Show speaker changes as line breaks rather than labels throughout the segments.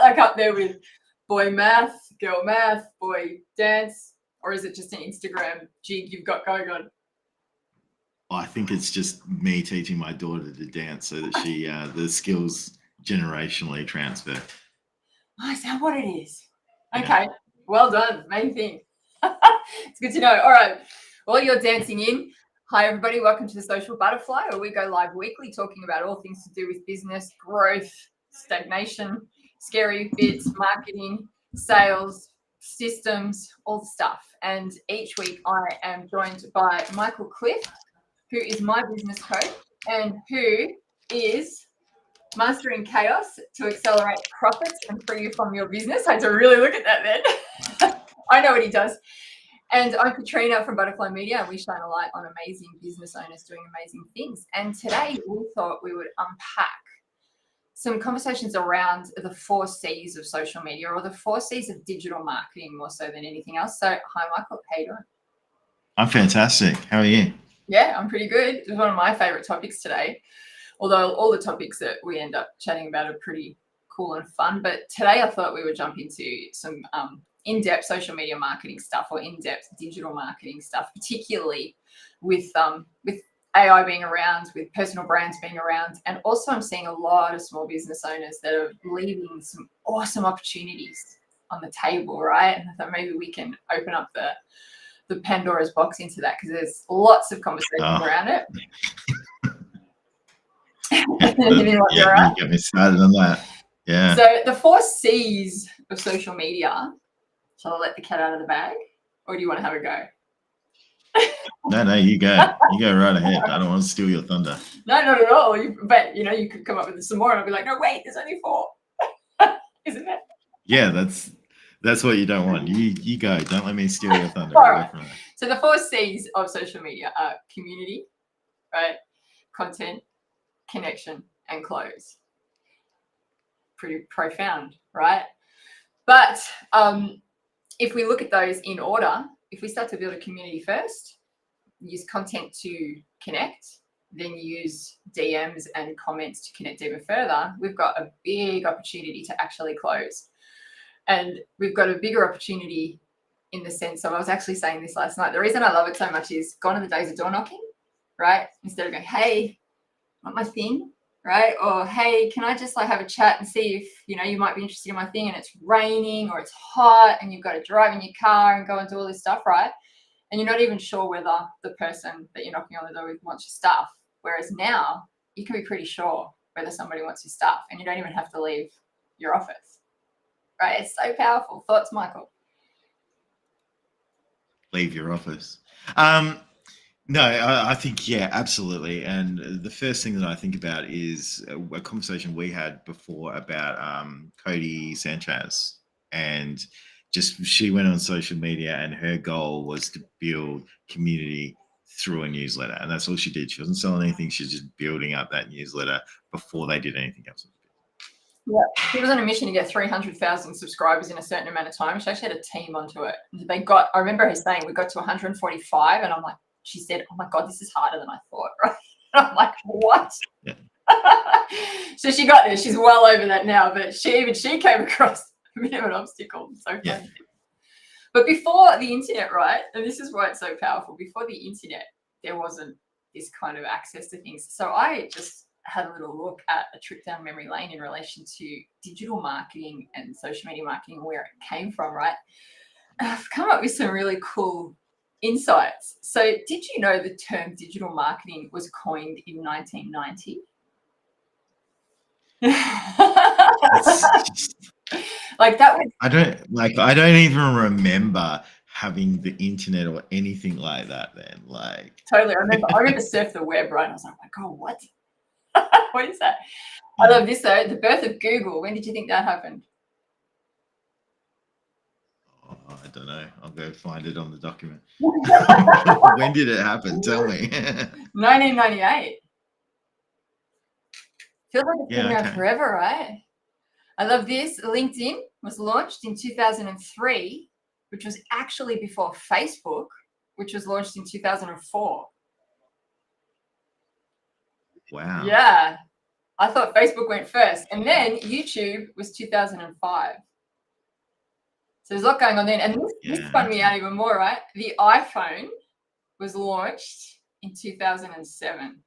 like up there with boy math, girl math, boy dance, or is it just an Instagram jig you've got going on?
I think it's just me teaching my daughter to dance so that she the skills generationally transfer.
Oh, is that what it is?
Yeah.
Okay, well done. Main thing. It's good to know. All right, while you're dancing in, hi everybody, welcome to the Social Butterfly, where we go live weekly talking about all things to do with business, growth, stagnation, scary bits, marketing, sales, systems, all the stuff. And each week I am joined by Michael Clift, who is my business coach and who is mastering chaos to accelerate profits and free you from your business. I had to really look at that then. I know what he does. And I'm Katrina from Butterfly Media, and we shine a light on amazing business owners doing amazing things. And today we thought we would unpack some conversations around the 4 C's of social media, or the 4 C's of digital marketing more so than anything else. So hi, Michael. How you doing?
I'm fantastic. How are you?
Yeah, I'm pretty good. It's one of my favorite topics today, although all the topics that we end up chatting about are pretty cool and fun. But today I thought we would jump into some in-depth social media marketing stuff, or in-depth digital marketing stuff, particularly with AI being around, with personal brands being around. And also I'm seeing a lot of small business owners that are leaving some awesome opportunities on the table, right? And I thought maybe we can open up the Pandora's box into that, because there's lots of conversations around it.
You get me started on that. Yeah.
So the 4 C's of social media. Shall I let the cat out of the bag, or do you want to have a go?
No, you go. You go right ahead. I don't want to steal your thunder.
No, not at all. But you could come up with some more, and I'll be like, no, wait, there's only 4, isn't it?
Yeah, that's what you don't want. You go. Don't let me steal your thunder.
All right. So the 4 C's of social media are community, right? Content, connection, and close. Pretty profound, right? But if we look at those in order, if we start to build a community first, use content to connect, then use DMs and comments to connect even further, we've got a big opportunity to actually close. And we've got a bigger opportunity in the sense of, I was actually saying this last night, the reason I love it so much is gone are the days of door knocking, right? Instead of going, hey, want my thing? Right? Or, hey, can I just have a chat and see if, you might be interested in my thing, and it's raining or it's hot and you've got to drive in your car and go and do all this stuff, right? And you're not even sure whether the person that you're knocking on the door with wants your stuff. Whereas now you can be pretty sure whether somebody wants your stuff, and you don't even have to leave your office, right? It's so powerful. Thoughts, Michael?
Leave your office. No, I think, yeah, absolutely. And the first thing that I think about is a conversation we had before about Cody Sanchez. And just she went on social media, and her goal was to build community through a newsletter. And that's all she did. She wasn't selling anything. She was just building up that newsletter before they did anything else.
Yeah, she was on a mission to get 300,000 subscribers in a certain amount of time. She actually had a team onto it. I remember her saying we got to 145, and I'm like, she said, oh my God, this is harder than I thought, right? And I'm like, what?
Yeah.
So she got there. She's well over that now, but she came across a bit of an obstacle. So funny.
Yeah.
But before the internet, right, and this is why it's so powerful, before the internet, there wasn't this kind of access to things. So I just had a little look at a trip down memory lane in relation to digital marketing and social media marketing, where it came from, right? And I've come up with some really cool insights. So did you know the term digital marketing was coined in 1990? That was,
I don't even remember having the internet or anything like that then.
Totally. I remember surf the web, right? And I was like, oh my God, what? What is that? Yeah. I love this though. The birth of Google. When did you think that happened?
Oh, I don't know. I'll go find it on the document. When did it happen? Tell me.
1998. Feels like it's been around forever, right? I love this. LinkedIn was launched in 2003, which was actually before Facebook, which was launched in 2004.
Wow.
Yeah. I thought Facebook went first, and then YouTube was 2005. So there's a lot going on then, and this spun me out even more, right? The iPhone was launched in 2007.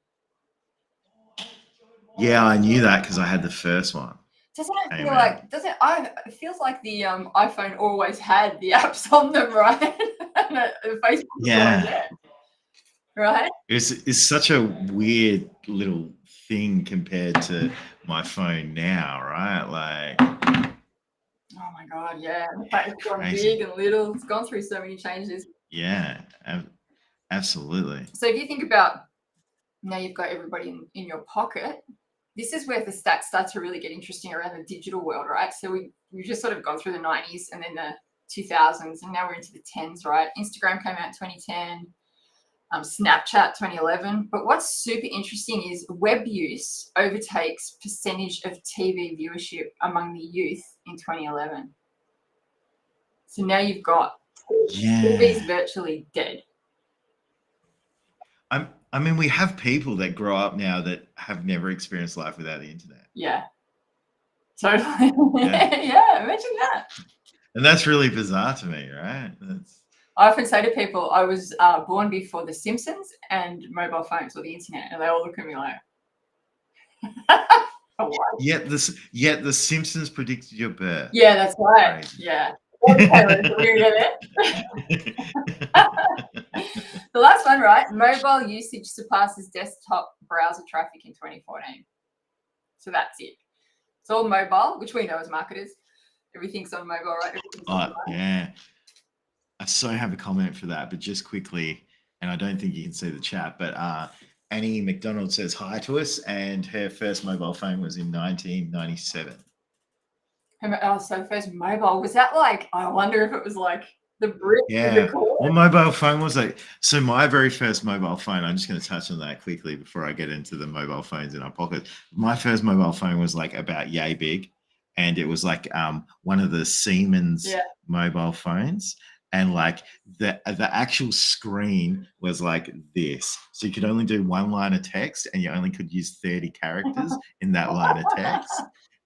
Yeah, I knew that because I had the first one.
Doesn't it feel like? It feels like the iPhone always had the apps on them, right? Facebook was always there, right?
It's such a weird little thing compared to my phone now, right? Like,
oh my god, yeah. It's gone big and little. It's gone through so many changes.
Yeah, absolutely.
So if you think about now, you've got everybody in your pocket. This is where the stats start to really get interesting around the digital world, right? So we've just sort of gone through the 90s and then the 2000s, and now we're into the 10s, right? Instagram came out in 2010, Snapchat 2011. But what's super interesting is web use overtakes percentage of TV viewership among the youth in 2011. So now you've got TV's virtually dead.
I mean, we have people that grow up now that have never experienced life without the internet.
Yeah. Totally. Yeah, imagine that.
And that's really bizarre to me, right?
I often say to people, I was born before The Simpsons and mobile phones or the internet, and they all look at me like,
Yet the Simpsons predicted your birth.
Yeah, that's right. Crazy. Yeah. The last one, right? Mobile usage surpasses desktop browser traffic in 2014. So that's it. It's all mobile, which we know as marketers. Everything's on mobile, right?
Yeah. I so have a comment for that, but just quickly, and I don't think you can see the chat, but Annie McDonald says hi to us, and her first mobile phone was in 1997.
Oh, so first mobile, was that like, I wonder if it was like the brick?
Yeah. What mobile phone was it? So my very first mobile phone, I'm just going to touch on that quickly before I get into the mobile phones in our pocket. My first mobile phone was like about yay big, and it was like one of the Siemens mobile phones. And like the actual screen was like this. So you could only do one line of text, and you only could use 30 characters in that line of text.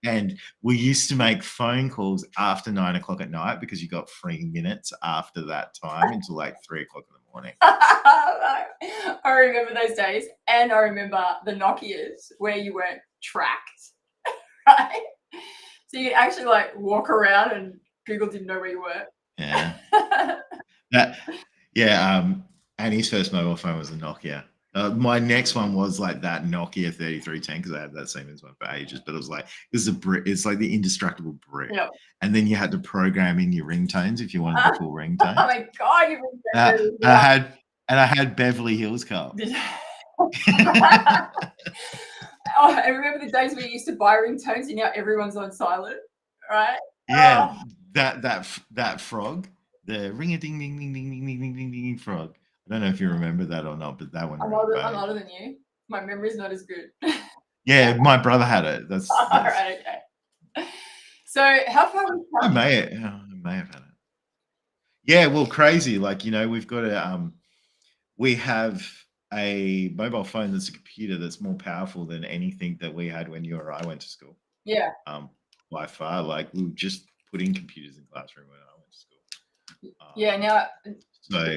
And we used to make phone calls after 9 o'clock at night because you got 3 minutes after that time until like 3 o'clock in the morning.
I remember those days. And I remember the Nokias where you weren't tracked, right? So you could actually like walk around and Google didn't know where you were.
Yeah. Annie's first mobile phone was a Nokia. My next one was like that Nokia 3310 because I had that Siemens one for ages, but it was like a brick. It's like the indestructible brick. Yep. And then you had to program in your ringtones if you wanted the full ringtone.
Oh my god, you
I had Beverly Hills Cop.
I remember the days where you used to buy ringtones and now everyone's on silent, right?
Yeah, that frog, the ring-a-ding-ding-ding-ding-ding-ding-ding-ding frog. I don't know if you remember that or not, but that one.
I'm older than you. My memory's not as good.
Yeah, my brother had it. That's
all right. Okay. So how far?
I may have had it. Yeah, well, crazy. Like, you know, we've got we have a mobile phone that's a computer that's more powerful than anything that we had when you or I went to school.
Yeah.
By far, like we were just putting computers in classroom when I went to school.
Yeah. Now,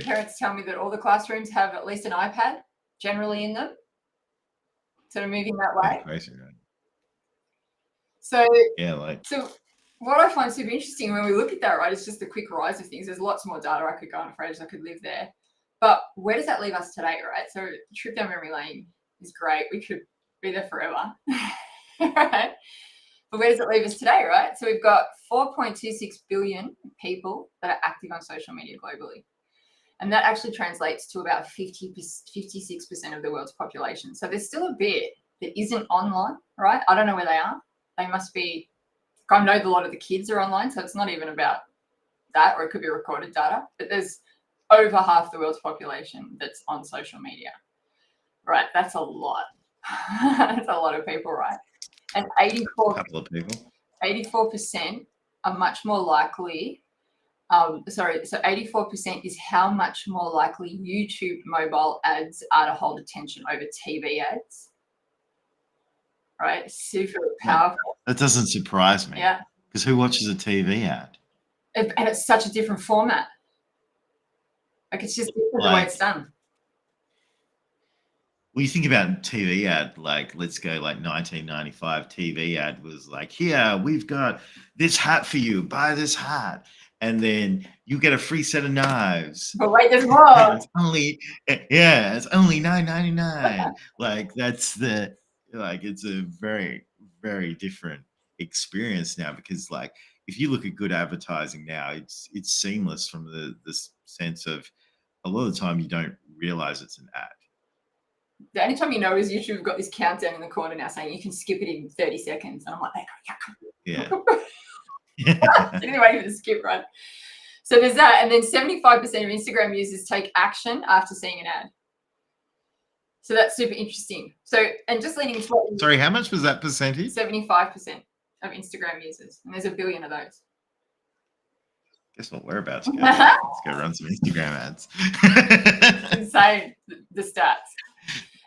parents tell me that all the classrooms have at least an iPad generally in them. Sort of moving that way.
Crazy, right?
So
yeah,
so what I find super interesting when we look at that, right, is just the quick rise of things. There's lots more data I could go on for ages. I could live there. But where does that leave us today, right? So trip down memory lane is great. We could be there forever, right? But where does it leave us today, right? So we've got 4.26 billion people that are active on social media globally. And that actually translates to about 56% of the world's population. So there's still a bit that isn't online, right? I don't know where they are. They must be, I know a lot of the kids are online, so it's not even about that, or it could be recorded data. But there's over half the world's population that's on social media, right? That's a lot. That's a lot of people, right? And 84% are much more likely. So 84% is how much more likely YouTube mobile ads are to hold attention over TV ads. right? Super powerful.
That doesn't surprise me.
Yeah.
Because who watches a TV ad?
And it's such a different format. Like, it's just different the way it's done.
Well, you think about TV ad, like let's go like 1995 TV ad was like, here, we've got this hat for you, buy this hat. And then you get a free set of knives.
But wait, there's more.
It's only $9.99. Like it's a very, very different experience now, because like if you look at good advertising now, it's seamless from the sense of a lot of the time you don't realize it's an ad.
The only time you know is YouTube got this countdown in the corner now saying you can skip it in 30 seconds. And I'm like,
yeah.
Sitting waiting for the skip, right? So there's that. And then 75% of Instagram users take action after seeing an ad. So that's super interesting. So, and just leaning into what...
Sorry, how much was that percentage?
75% of Instagram users. And there's a billion of those.
Guess what we're about to go? Let's go run some Instagram ads.
Insane, the stats.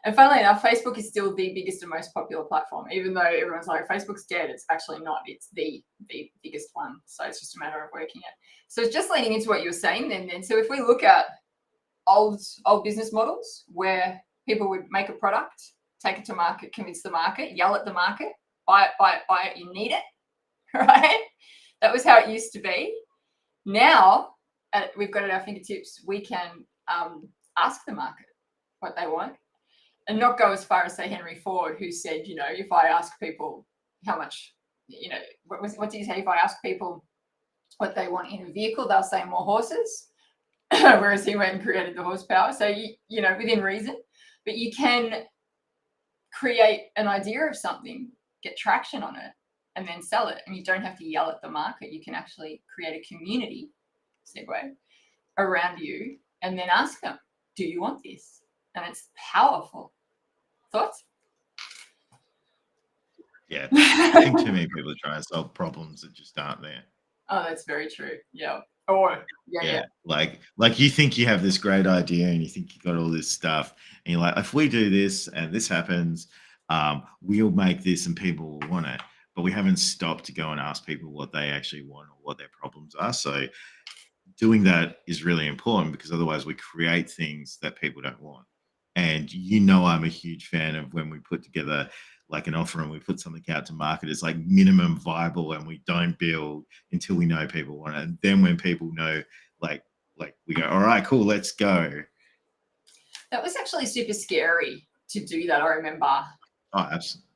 And funnily enough, Facebook is still the biggest and most popular platform, even though everyone's like, Facebook's dead. It's actually not. It's the biggest one. So it's just a matter of working it. So just leaning into what you were saying then. So if we look at old business models where people would make a product, take it to market, convince the market, yell at the market, buy it, you need it, right? That was how it used to be. Now, we've got at our fingertips, we can ask the market what they want. And not go as far as, say, Henry Ford, who said, if I ask people how much, what did he say? If I ask people what they want in a vehicle, they'll say more horses, whereas he went and created the horsepower. So, within reason. But you can create an idea of something, get traction on it, and then sell it. And you don't have to yell at the market. You can actually create a community, segue, around you, and then ask them, do you want this? And it's powerful. Thoughts?
Yeah, I think too many people are trying to solve problems that just aren't there.
Oh, that's very true. Yeah. Or yeah.
Like you think you have this great idea and you think you got all this stuff, and you're like, if we do this and this happens, we'll make this and people will want it. But we haven't stopped to go and ask people what they actually want or what their problems are. So doing that is really important, because otherwise we create things that people don't want. And I'm a huge fan of when we put together like an offer and we put something out to market, it's like minimum viable, and we don't build until we know people want it. And then when people know, like we go, all right, cool, let's go.
That was actually super scary to do that. I remember.
Oh, absolutely.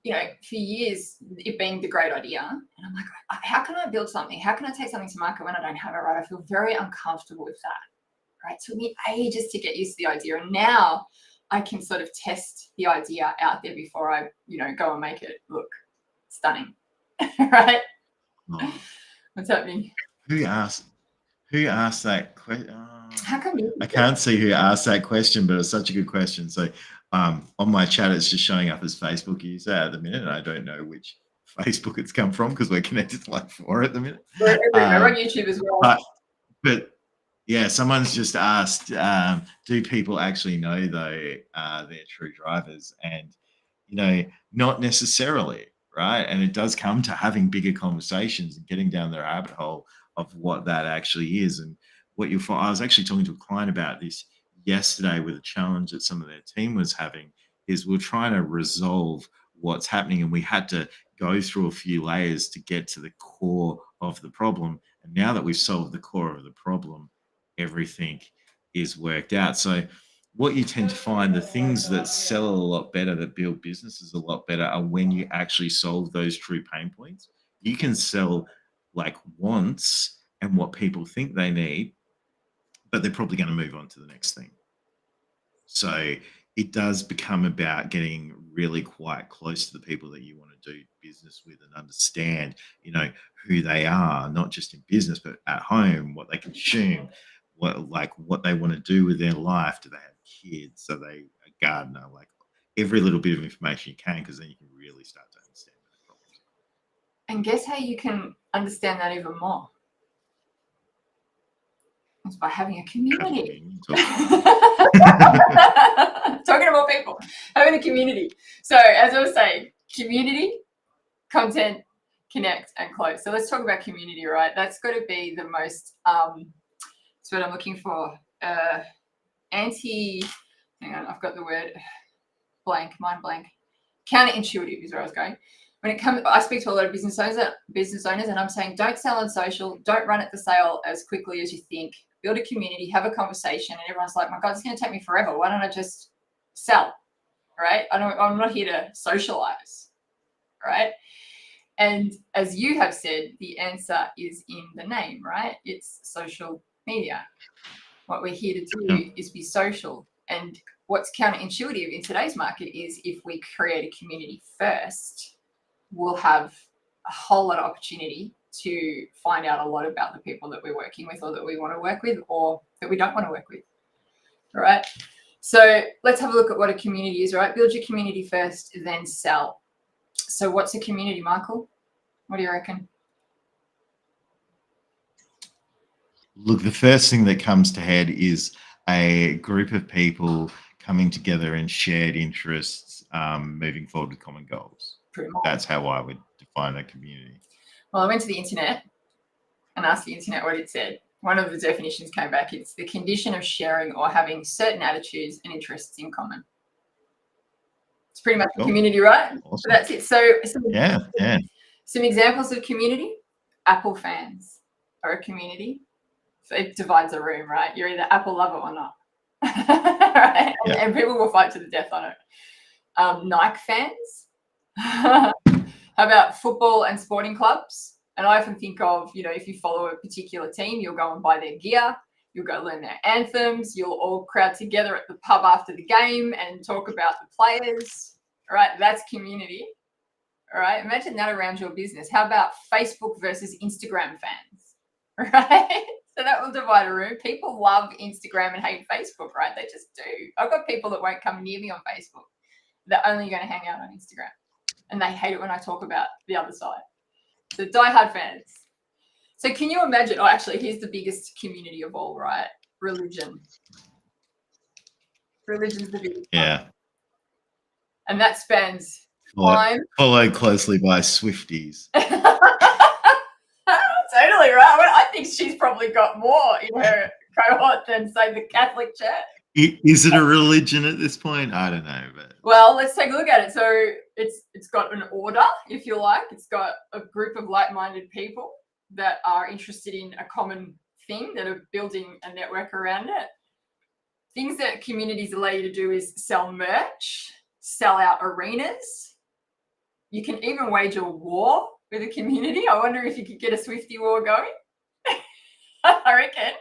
For years, it being the great idea. And I'm like, how can I build something? How can I take something to market when I don't have it right? I feel very uncomfortable with that, right? It took me ages to get used to the idea. And now I can sort of test the idea out there before I, go and make it look stunning, right?
Oh.
What's happening?
Who asked that question? Oh,
how come
I can't see who asked that question, but it's such a good question. So on my chat, it's just showing up as Facebook user at the minute, and I don't know which Facebook it's come from because we're connected to like 4 at the minute.
We're on YouTube as well.
But yeah, someone's just asked, do people actually know though they're true drivers? And not necessarily, right? And it does come to having bigger conversations and getting down the rabbit hole of what that actually is. And what you'll find, I was actually talking to a client about this yesterday with a challenge that some of their team was having, is we're trying to resolve what's happening, and we had to go through a few layers to get to the core of the problem. And now that we've solved the core of the problem, everything is worked out. So what you tend to find, the things that sell a lot better, that build businesses a lot better, are when you actually solve those true pain points. You can sell like wants and what people think they need, but they're probably going to move on to the next thing. So it does become about getting really quite close to the people that you want to do business with and understand, who they are, not just in business, but at home, what they consume, what they want to do with their life. Do they have kids? Are they a gardener? Like every little bit of information you can, because then you can really start to understand those problems.
And guess how you can understand that even more? It's by having a community. Talking to more people, having a community. So as I was saying, community, content, connect, and close. So let's talk about community, right? That's got to be the most, that's what I'm looking for. Hang on, I've got the word mind blank. Counterintuitive is where I was going. When it comes, I speak to a lot of business owners, and I'm saying, don't sell on social, don't run at the sale as quickly as you think. Build a community, have a conversation, and everyone's like, my God, it's going to take me forever. Why don't I just sell, right? I'm not here to socialize, right? And as you have said, the answer is in the name, right? It's social media. What we're here to do is be social. And what's counterintuitive in today's market is if we create a community first, we'll have a whole lot of opportunity to find out a lot about the people that we're working with, or that we want to work with, or that we don't want to work with. All right. So let's have a look at what a community is, right? Build your community first, then sell. So what's a community, Michael? What do you reckon?
Look, the first thing that comes to head is a group of people coming together in shared interests, moving forward with common goals.
Pretty much.
That's how I would define a community.
Well, I went to the internet and asked the internet what it said. One of the definitions came back. It's the condition of sharing or having certain attitudes and interests in common. It's pretty much a community, right?
Awesome.
So that's it. So
yeah.
Some examples of community. Apple fans are a community. So it divides a room, right? You're either Apple lover or not. Right?
Yeah.
And people will fight to the death on it. Nike fans. How about football and sporting clubs? And I often think of, if you follow a particular team, you'll go and buy their gear, you'll go learn their anthems, you'll all crowd together at the pub after the game and talk about the players, right? That's community, all right? Imagine that around your business. How about Facebook versus Instagram fans, right? So that will divide a room. People love Instagram and hate Facebook, right? They just do. I've got people that won't come near me on Facebook. They're only going to hang out on Instagram. And they hate it when I talk about the other side. So diehard fans. So can you imagine, actually, here's the biggest community of all, right? Religion. Religion's the biggest one. And that spans time.
Followed closely by Swifties.
Totally, right? I think she's probably got more in her cohort than, say, the Catholic Church.
Is it a religion at this point? I don't know. But
well, let's take a look at it. So it's got an order, if you like. It's got a group of like-minded people that are interested in a common thing, that are building a network around it. Things that communities allow you to do is sell merch, sell out arenas. You can even wage a war with a community. I wonder if you could get a Swiftie war going. I reckon.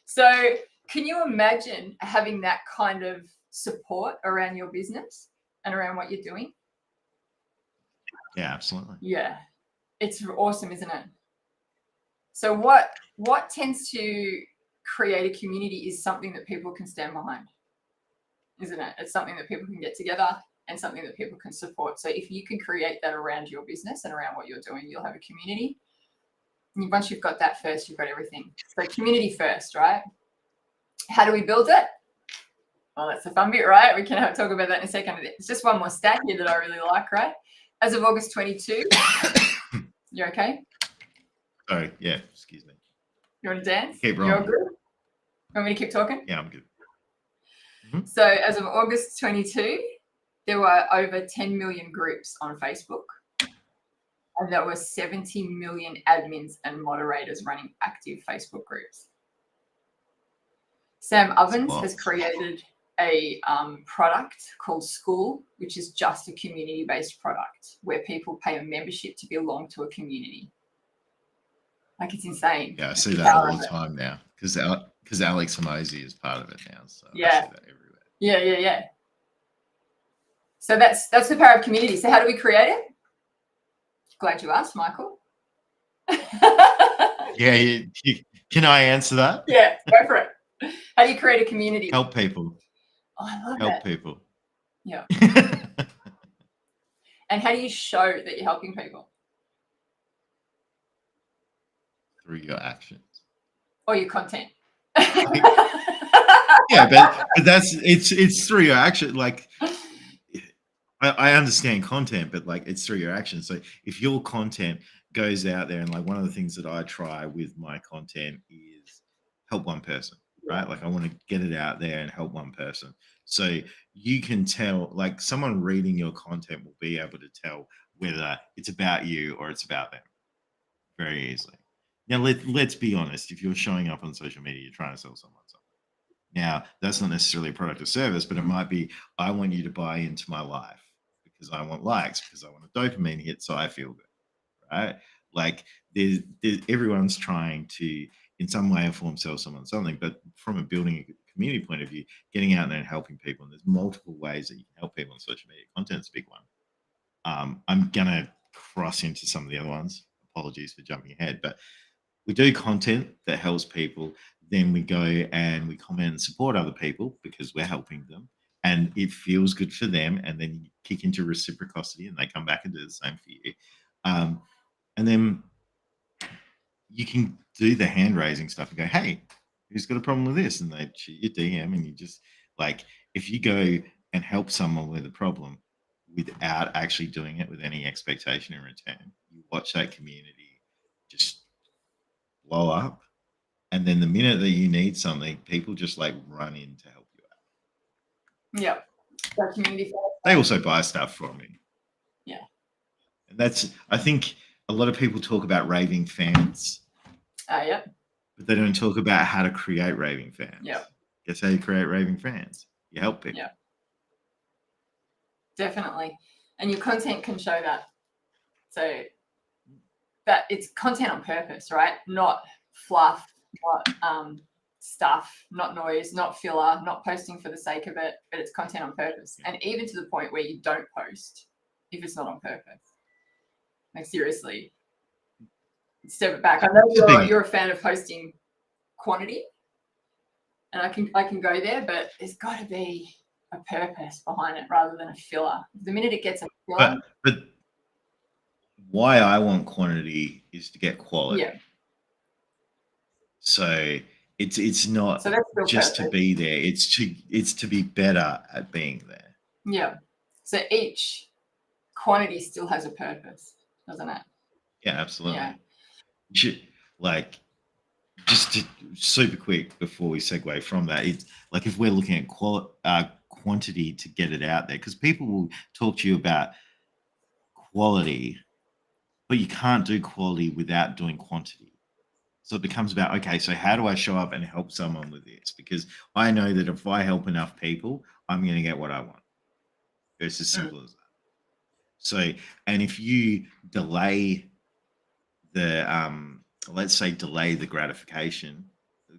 So can you imagine having that kind of support around your business and around what you're doing?
Yeah, absolutely.
Yeah. It's awesome, isn't it? So what tends to create a community is something that people can stand behind, isn't it? It's something that people can get together and something that people can support. So if you can create that around your business and around what you're doing, you'll have a community. And once you've got that first, you've got everything. So community first, right? How do we build it? Well, that's the fun bit, right? We can talk about that in a second. It's just one more stat here that I really like, right? As of August 22, you okay?
Sorry, yeah, excuse me.
You want to dance?
Keep rolling.
You're good? You want me to keep talking?
Yeah, I'm good.
Mm-hmm. So as of August 22, there were over 10 million groups on Facebook. And there were 70 million admins and moderators running active Facebook groups. Sam Ovens has created a product called School, which is just a community-based product where people pay a membership to belong to a community. Like, it's insane.
Yeah, I see that all the time now because Alex Hormozi is part of it now. So
yeah.
I see that everywhere.
Yeah. So that's the power of community. So how do we create it? Glad you asked, Michael.
Yeah, can I answer that?
Yeah, go for it. How do you create a community?
Help people.
Oh, I love
Help
that.
people.
Yeah. And how do you show that you're helping people?
Through your actions.
Or your content.
Yeah, but it's through your action. Like, I understand content, but like it's through your actions. So if your content goes out there, and like one of the things that I try with my content is help one person, right? Like I want to get it out there and help one person. So you can tell, like someone reading your content will be able to tell whether it's about you or it's about them very easily. Now let's be honest. If you're showing up on social media, you're trying to sell someone something. Now, that's not necessarily a product or service, but it might be, I want you to buy into my life because I want likes, because I want a dopamine hit, so I feel good, right? Like everyone's trying to, in some way or form, sell someone something, but from a building a community point of view, getting out there and helping people, and there's multiple ways that you can help people on social media. Content's a big one. I'm going to cross into some of the other ones. Apologies for jumping ahead, but we do content that helps people. Then we go and we comment and support other people because we're helping them, and it feels good for them. And then you kick into reciprocity, and they come back and do the same for you. And then you can do the hand raising stuff and go, "Hey, who's got a problem with this?" And they shoot your DM, and you just like, if you go and help someone with a problem without actually doing it with any expectation in return, you watch that community just blow up. And then the minute that you need something, people just like run in to help you out.
Yeah. That community.
They also buy stuff from me.
Yeah.
And that's, I think a lot of people talk about raving fans.
Yep.
But they don't talk about how to create raving fans.
Yep.
Guess how you create raving fans? You help people.
Yeah. Definitely. And your content can show that. So that it's content on purpose, right? Not fluff, not stuff, not noise, not filler, not posting for the sake of it, but it's content on purpose. And even to the point where you don't post if it's not on purpose. Like seriously, step it back. I know you're a fan of posting quantity, and I can go there, but there's got to be a purpose behind it rather than a filler. The minute it gets a filler,
but why I want quantity is to get quality.
Yeah.
So it's not
so that's
just
purpose.
to be there. It's to be better at being there.
Yeah. So each quantity still has a purpose, doesn't it?
Yeah, absolutely.
Yeah.
You should, like, just to, super quick before we segue from that, it's like if we're looking at quantity to get it out there, because people will talk to you about quality, but you can't do quality without doing quantity. So it becomes about, okay, so how do I show up and help someone with this? Because I know that if I help enough people, I'm going to get what I want. It's as simple as that. So, and if you delay the, let's say, delay the gratification,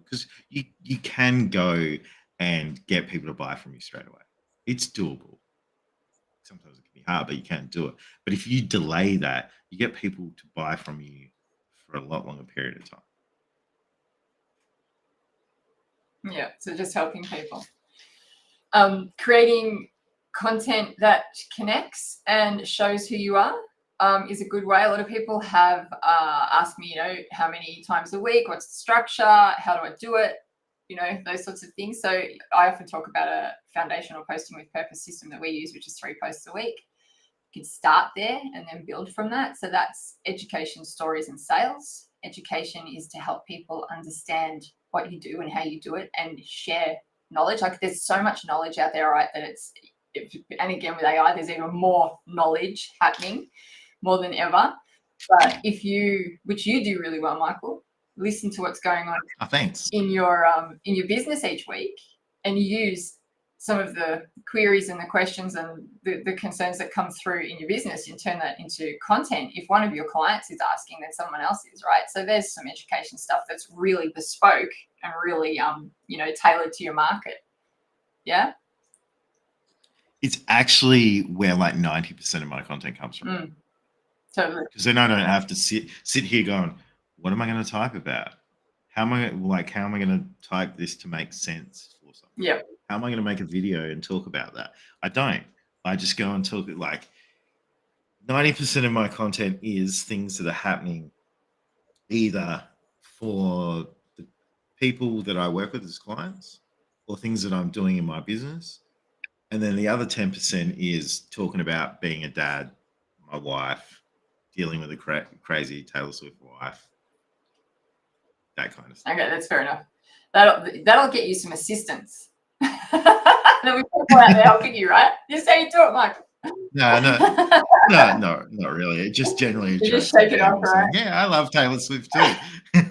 because you can go and get people to buy from you straight away. It's doable. Sometimes it can be hard, but you can do it. But if you delay that, you get people to buy from you for a lot longer period of time.
Yeah, so just helping people. Creating content that connects and shows who you are is a good way. A lot of people have asked me, how many times a week, what's the structure, how do I do it, those sorts of things. So I often talk about a foundational posting with purpose system that we use, which is 3 posts a week. You can start there and then build from that. So that's education, stories, and sales. Education is to help people understand what you do and how you do it and share knowledge. Like there's so much knowledge out there, right, that and again with AI, there's even more knowledge happening more than ever. But which you do really well, Michael, listen to what's going on
thanks.
in your business each week and use some of the queries and the questions and the concerns that come through in your business and turn that into content. If one of your clients is asking, then someone else is, right? So there's some education stuff that's really bespoke and really, tailored to your market. Yeah. It's
actually where like 90% of my content comes from.
Totally.
Because then I don't have to sit here going, what am I going to type about? How am I going to type this to make sense for something?
Yeah.
How am I going to make a video and talk about that? I don't. I just go and talk. Like 90% of my content is things that are happening either for the people that I work with as clients or things that I'm doing in my business And then the other 10% is talking about being a dad, my wife, dealing with a crazy Taylor Swift wife, that kind of stuff.
Okay, that's fair enough. That'll get you some assistance. There'll be people out there helping you, right? Just how you do it, Mike.
No, not really. It just generally
You just
attracts
shake it off,
people
right?
saying, "Yeah, I love Taylor Swift too."
So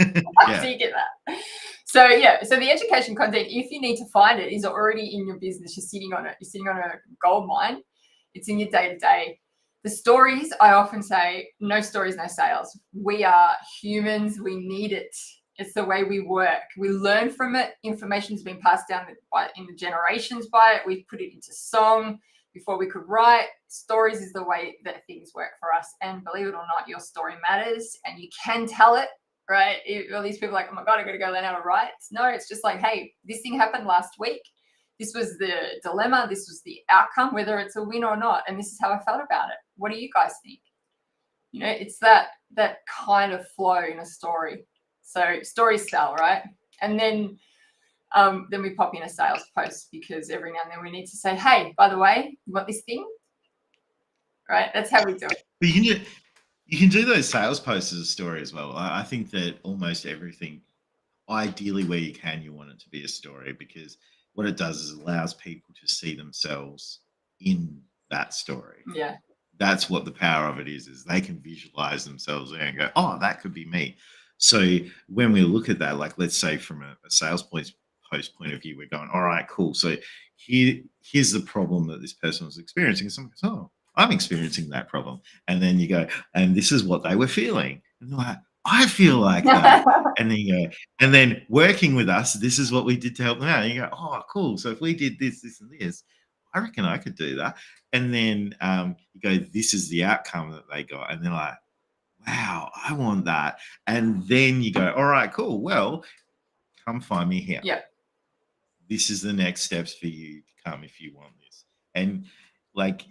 Yeah,
you get that. So yeah, so the education content, if you need to find it, is already in your business. You're sitting on it. You're sitting on a gold mine. It's in your day-to-day. The stories, I often say, no stories, no sales. We are humans. We need it. It's the way we work. We learn from it. Information's been passed down in the generations by it. We put it into song before we could write. Stories is the way that things work for us. And believe it or not, your story matters, and you can tell it. Right? All these people are like, oh my God, I got to go learn how to write. No, it's just like, hey, this thing happened last week. This was the dilemma. This was the outcome, whether it's a win or not. And this is how I felt about it. What do you guys think? You know, it's that kind of flow in a story. So stories sell, right? And then we pop in a sales post, because every now and then we need to say, hey, by the way, you want this thing? Right? That's how we do it.
but you can do those sales posts as a story as well. I think that almost everything, ideally where you can, you want it to be a story, because what it does is allows people to see themselves in that story.
Yeah.
That's what the power of it is they can visualize themselves there and go, oh, that could be me. So when we look at that, like, let's say from a sales post point of view, we're going, all right, cool. So here's the problem that this person was experiencing. And someone goes, oh, I'm experiencing that problem. And then you go, and this is what they were feeling. And they're like, I feel like that. And then you go, and then working with us, this is what we did to help them out. And you go, oh, cool. So if we did this, this, and this, I reckon I could do that. And then you go, this is the outcome that they got. And they're like, wow, I want that. And then you go, all right, cool. Well, come find me here.
Yeah.
This is the next steps for you to come if you want this. And like,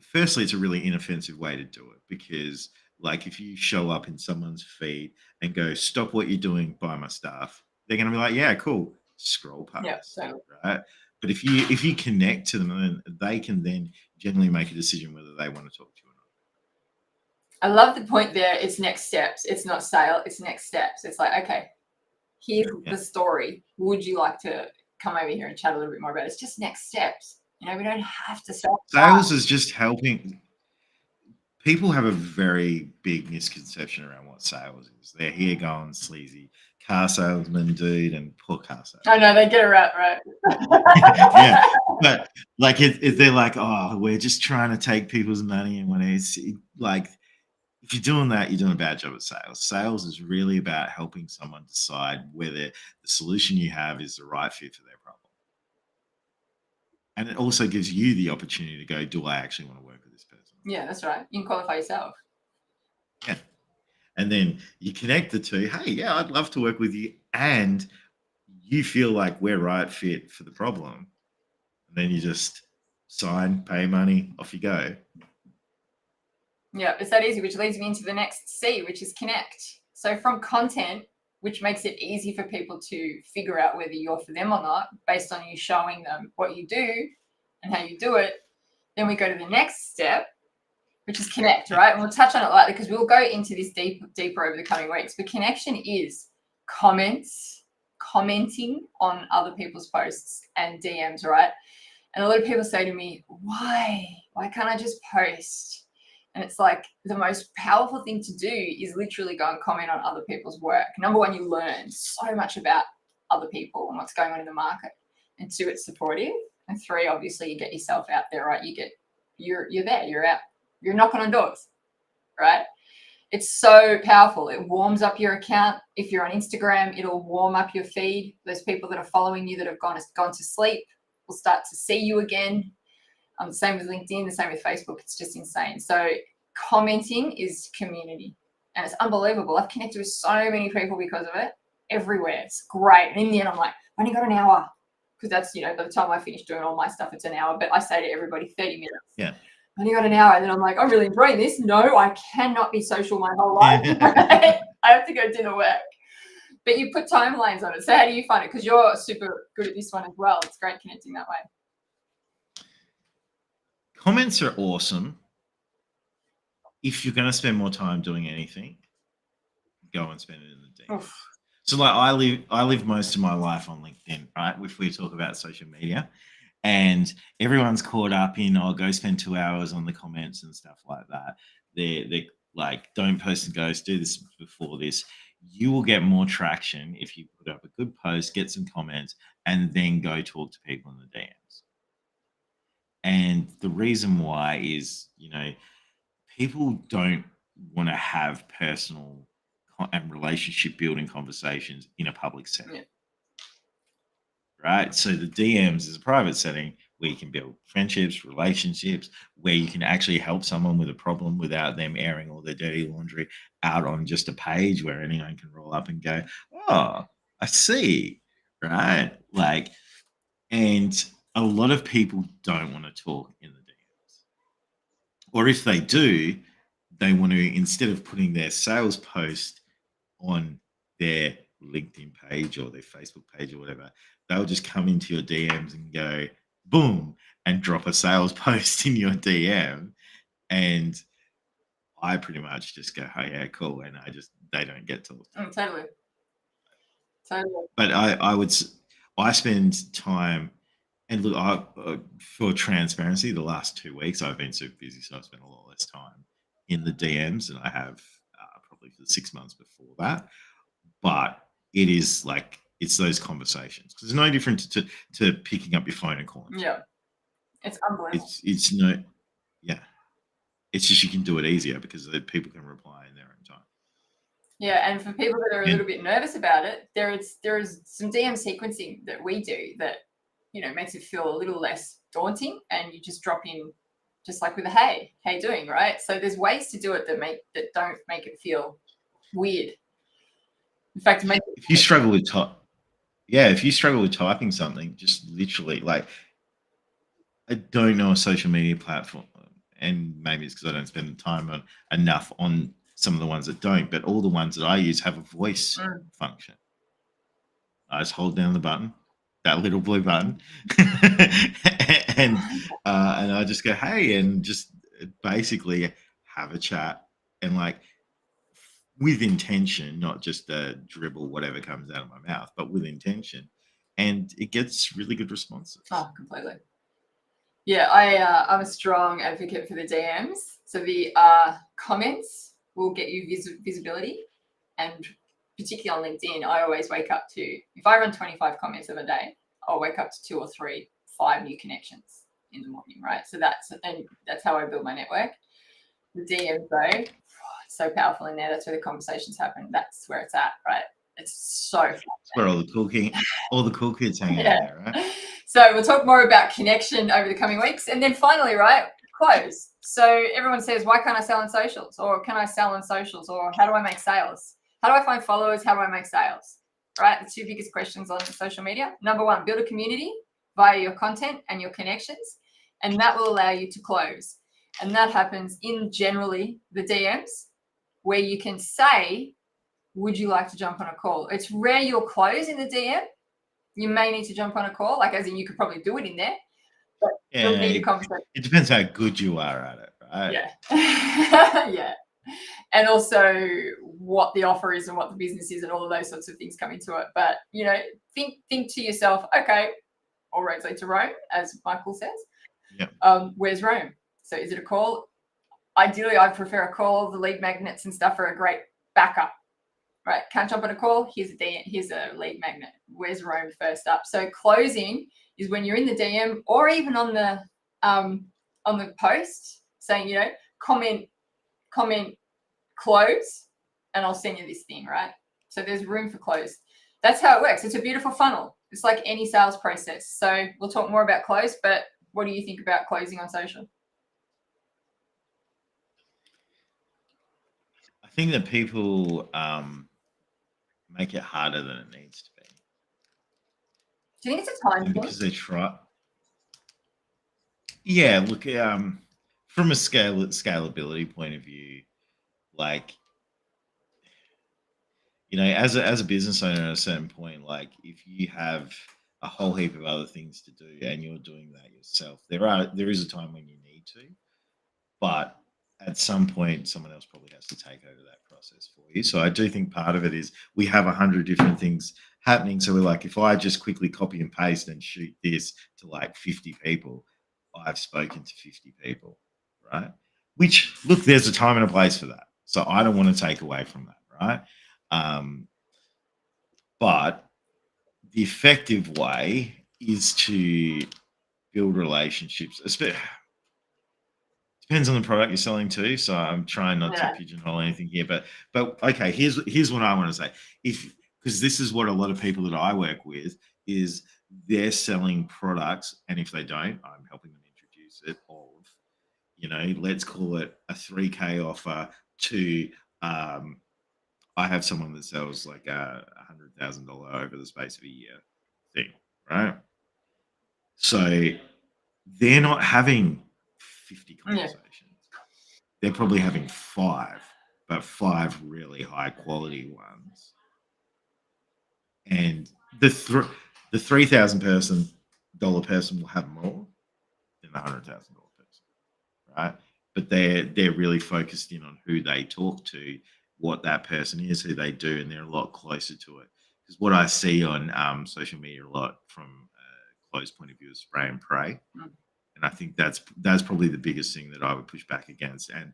firstly, it's a really inoffensive way to do it, because like if you show up in someone's feed and go, stop what you're doing, buy my stuff, they're going to be like, yeah, cool, scroll past.
Yeah, so
right. But if you connect to them, then they can then generally make a decision whether they want to talk to you or not.
I love the point there. It's next steps. It's not sale. It's next steps. It's like, okay, here's the story. Would you like to come over here and chat a little bit more about it? It's just next steps. You know, we don't have to sell.
Sales is just helping. People have a very big misconception around what sales is. They're here going sleazy car salesman, dude, and poor car salesman.
I know, they get it right.
Yeah, but like if they're like, oh, we're just trying to take people's money, and when it's like, if you're doing that, you're doing a bad job at sales. Sales is really about helping someone decide whether the solution you have is the right fit for their problem. And it also gives you the opportunity to go, do I actually want to work with this person?
Yeah, that's right. You can qualify yourself.
Yeah. And then you connect the two. Hey, yeah, I'd love to work with you. And you feel like we're right fit for the problem. And then you just sign, pay money, off you go.
Yeah, it's that easy, which leads me into the next C, which is connect. So from content, which makes it easy for people to figure out whether you're for them or not, based on you showing them what you do and how you do it, then we go to the next step, which is connect, right? And we'll touch on it lightly because we'll go into this deeper over the coming weeks. But connection is commenting on other people's posts and DMs, right? And a lot of people say to me, why can't I just post? And it's like the most powerful thing to do is literally go and comment on other people's work. Number one, you learn so much about other people and what's going on in the market. And two, it's supportive. And three, obviously, you get yourself out there, right? You're there, you're out, you're knocking on doors, right? It's so powerful. It warms up your account. If you're on Instagram, it'll warm up your feed. Those people that are following you that have gone to sleep will start to see you again. The same with LinkedIn, the same with Facebook. It's just insane. So commenting is community, and it's unbelievable. I've connected with so many people because of it everywhere. It's great. And in the end, I'm like, I only got an hour, because that's, by the time I finish doing all my stuff, it's an hour. But I say to everybody, 30 minutes.
Yeah.
I only got an hour. And then I'm like, I'm really enjoying this. No, I cannot be social my whole life. I have to go dinner work. But you put timelines on it. So how do you find it? Because you're super good at this one as well. It's great connecting that way.
Comments are awesome. If you're going to spend more time doing anything, go and spend it in the DMs.
Oof.
So like I live most of my life on LinkedIn, right? If we talk about social media, and everyone's caught up in, oh, go spend 2 hours on the comments and stuff like that. They're like, don't post and ghost, do this before this. You will get more traction if you put up a good post, get some comments, and then go talk to people in the DMs. And the reason why is, people don't want to have personal and relationship building conversations in a public setting.
Yeah.
Right? So the DMs is a private setting where you can build friendships, relationships, where you can actually help someone with a problem without them airing all their dirty laundry out on just a page where anyone can roll up and go, oh, I see. Right? Like, and a lot of people don't want to talk in the DMs. Or if they do, they want to, instead of putting their sales post on their LinkedIn page or their Facebook page or whatever, they'll just come into your DMs and go, boom, and drop a sales post in your DM. And I pretty much just go, oh, yeah, cool. And they don't get to.
Totally.
But I spend time, and look, for transparency, the last 2 weeks I've been super busy, so I've spent a lot less time in the DMs than I have probably for the 6 months before that. But it is like, it's those conversations, because it's no different to picking up your phone and calling.
Yeah, it's unbelievable.
It's no, yeah. It's just you can do it easier because people can reply in their own time.
Yeah, and for people that are a little bit nervous about it, there is some DM sequencing that we do that, makes it feel a little less daunting, and you just drop in, just like with a hey, how you doing, right? So there's ways to do it that don't make it feel weird. In fact,
if you struggle with typing something, just literally, like, I don't know a social media platform, and maybe it's because I don't spend the time enough on some of the ones that don't, but all the ones that I use have a voice function. I just hold down the button, that little blue button, and I just go, hey, and just basically have a chat, and like, with intention, not just a dribble whatever comes out of my mouth, but with intention, and it gets really good responses.
Oh, completely. Yeah, I'm a strong advocate for the DMs. So the comments will get you visibility, and particularly on LinkedIn, I always wake up to, if I run 25 comments of a day, I'll wake up to 2 or 3, 5 new connections in the morning, right? So that's how I build my network. The DMs though, it's so powerful in there. That's where the conversations happen. That's where it's at, right? It's so fun. That's
where all the cool kids hang out there, right?
So we'll talk more about connection over the coming weeks. And then finally, right, close. So everyone says, why can't I sell on socials? Or can I sell on socials? Or how do I make sales? How do I find followers? How do I make sales? Right? The 2 biggest questions on social media. Number 1, build a community via your content and your connections. And that will allow you to close. And that happens in generally the DMs, where you can say, would you like to jump on a call? It's rare you'll close in the DM. You may need to jump on a call, like, as in you could probably do it in there, but you'll need a conversation.
It depends how good you are at it, right?
Yeah. Yeah. And also what the offer is and what the business is and all of those sorts of things come into it. But, think to yourself, okay, all roads lead to Rome, as Michael says.
Yep.
Where's Rome? So is it a call? Ideally, I prefer a call. The lead magnets and stuff are a great backup. Right, can't jump on a call. Here's a lead magnet. Where's Rome first up? So closing is when you're in the DM or even on the post saying, comment, close, and I'll send you this thing, right? So there's room for close. That's how it works. It's a beautiful funnel. It's like any sales process. So we'll talk more about close, but what do you think about closing on social?
I think that people make it harder than it needs to be.
Do you think it's a time thing?
Because they try. Yeah, look, from a scalability point of view, like, as a business owner at a certain point, like, if you have a whole heap of other things to do and you're doing that yourself, there is a time when you need to, but at some point, someone else probably has to take over that process for you. So I do think part of it is we have 100 different things happening. So we're like, if I just quickly copy and paste and shoot this to like 50 people, I've spoken to 50 people, right? Which, look, there's a time and a place for that. So I don't want to take away from that, right? But the effective way is to build relationships. Depends on the product you're selling too. So I'm trying not to pigeonhole anything here. But okay, here's what I want to say. Because this is what a lot of people that I work with is they're selling products, and if they don't, I'm helping them introduce it of, let's call it a 3K offer to I have someone that sells like a $100,000 over the space of a year thing, right? So they're not having 50 conversations. They're probably having 5, but 5 really high quality ones. And the $3,000 person will have more than the $100,000 person, right? But they're really focused in on who they talk to, what that person is, who they do, and they're a lot closer to it. Because what I see on social media a lot from a close point of view is spray and pray. And I think that's probably the biggest thing that I would push back against. And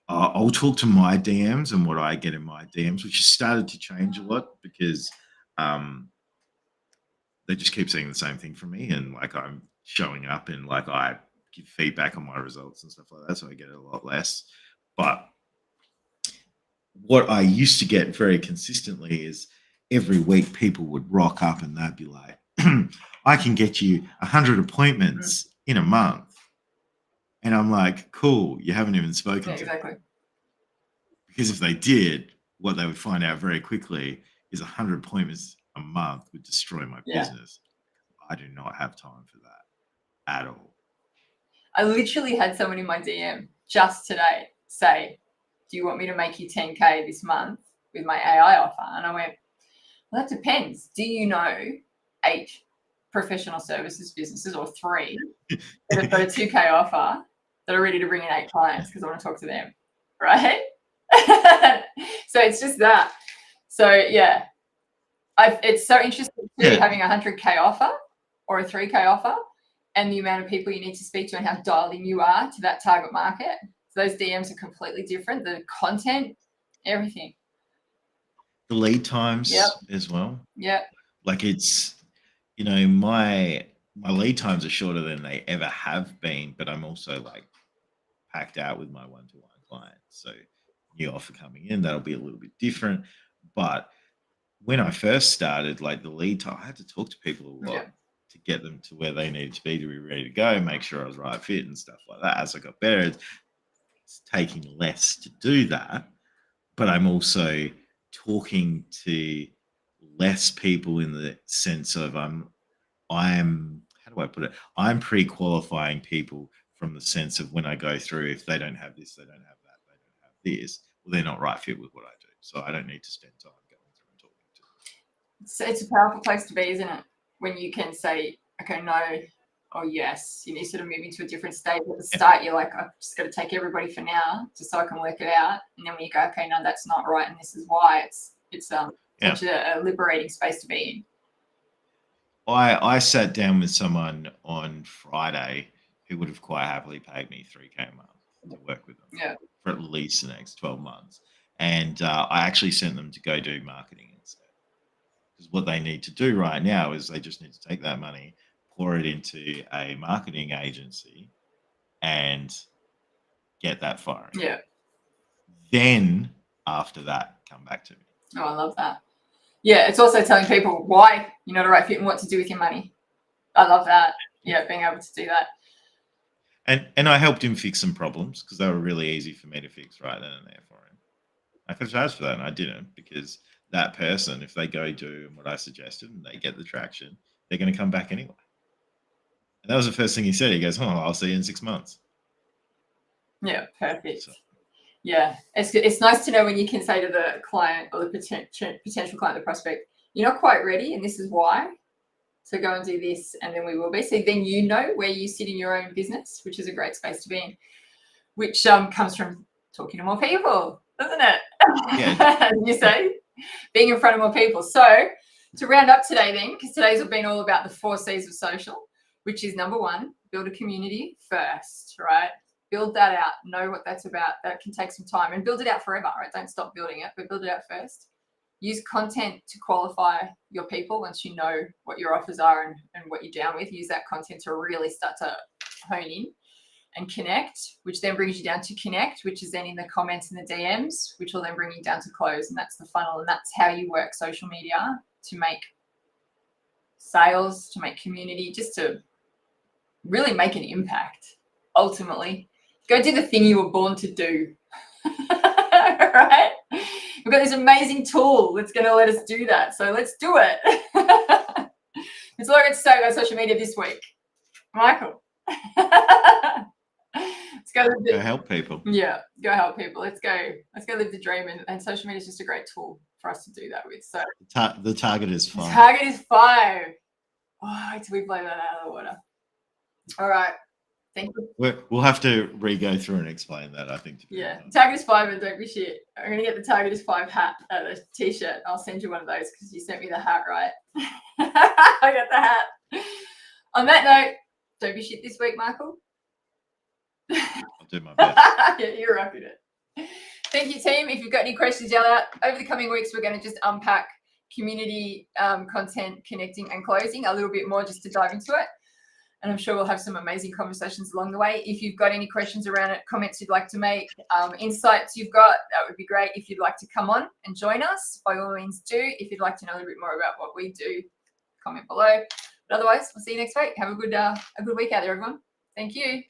I'll talk to my DMs and what I get in my DMs, which has started to change a lot because they just keep saying the same thing from me. And like I'm showing up and like I give feedback on my results and stuff like that. So I get it a lot less. But what I used to get very consistently is every week people would rock up and they'd be like, I can get you 100 appointments in a month. And I'm like, cool, you haven't even spoken to me. Because if they did, what they would find out very quickly is 100 appointments a month would destroy my business. I do not have time for that at all.
I literally had someone in my DM just today say, do you want me to make you 10K this month with my AI offer? And I went, well, that depends. Do you know 8 professional services businesses or 3 that have got a 2K offer that are ready to bring in 8 clients because I want to talk to them, right? So it's just that. So yeah, it's so interesting too, having a 100K offer or a 3K offer and the amount of people you need to speak to and how dialed in you are to that target market. So those DMs are completely different. The content, everything.
The lead times as well.
Yeah.
Like it's, my lead times are shorter than they ever have been, but I'm also like packed out with my one-to-one clients. So new offer coming in, that'll be a little bit different. But when I first started, like the lead time, I had to talk to people a lot to get them to where they needed to be ready to go, make sure I was right fit and stuff like that. As I got better, it's taking less to do that. But I'm also talking to less people in the sense of I'm how do I put it? I'm pre-qualifying people from the sense of when I go through, if they don't have this, they don't have that, they don't have this, well, they're not right fit with what I do. So I don't need to spend time going through and talking to them.
So it's a powerful place to be, isn't it? When you can say, okay, no, or yes, you need to sort of move into a different state. At the start, you're like, I've just got to take everybody for now just so I can work it out. And then when you go, okay, no, that's not right, and this is why, it's such a liberating space to be in.
I sat down with someone on Friday who would have quite happily paid me $3K a month to work with them for at least the next 12 months. And I actually sent them to go do marketing instead. Because what they need to do right now is they just need to take that money, pour it into a marketing agency and get that firing.
Yeah.
Then after that, come back to me.
Oh, I love that. Yeah, it's also telling people why you're not a right fit and what to do with your money. I love that. Yeah, being able to do that.
And I helped him fix some problems because they were really easy for me to fix right then and there for him. I could have charged for that and I didn't, because that person, if they go do what I suggested and they get the traction, they're going to come back anyway. And that was the first thing he said. He goes, I'll see you in 6 months.
Yeah, perfect. So. Yeah, it's nice to know when you can say to the client or the potential client, the prospect, you're not quite ready and this is why. So go and do this, and then we will be. So then you know where you sit in your own business, which is a great space to be in, which comes from talking to more people, doesn't it?
Yeah.
You say, being in front of more people. So to round up today then, because today's been all about the 4 C's of social, which is number 1, build a community first, right? Build that out, know what that's about. That can take some time, and build it out forever, right? Don't stop building it, but build it out first. Use content to qualify your people once you know what your offers are and what you're down with. Use that content to really start to hone in and connect, which then brings you down to connect, which is then in the comments and the DMs, which will then bring you down to close. And that's the funnel. And that's how you work social media to make sales, to make community, just to really make an impact. Ultimately, go do the thing you were born to do. Right? We've got this amazing tool that's going to let us do that. So let's do it. That's all I got to say about social media this week. Michael. Let's go
help people.
Yeah, go help people. Let's go live the dream. And social media is just a great tool for us to do that with. So
the target is 5.
The target is 5. Oh, wait till we blow that out of the water. All right. Thank you.
We'll have to re-go through and explain that, I think.
Yeah. Target is 5 and don't be shit. I'm going to get the target is 5 hat, the t-shirt. I'll send you one of those because you sent me the hat, right? I got the hat. On that note, don't be shit this week, Michael.
I'll do my best.
Yeah, you're rocking it. Thank you, team. If you've got any questions, yell out. Over the coming weeks, we're going to just unpack community content, connecting and closing a little bit more just to dive into it. And I'm sure we'll have some amazing conversations along the way. If you've got any questions around it, comments you'd like to make, insights you've got, that would be great. If you'd like to come on and join us, by all means do. If you'd like to know a little bit more about what we do, comment below. But otherwise, we'll see you next week. Have a good week out there, everyone. Thank you.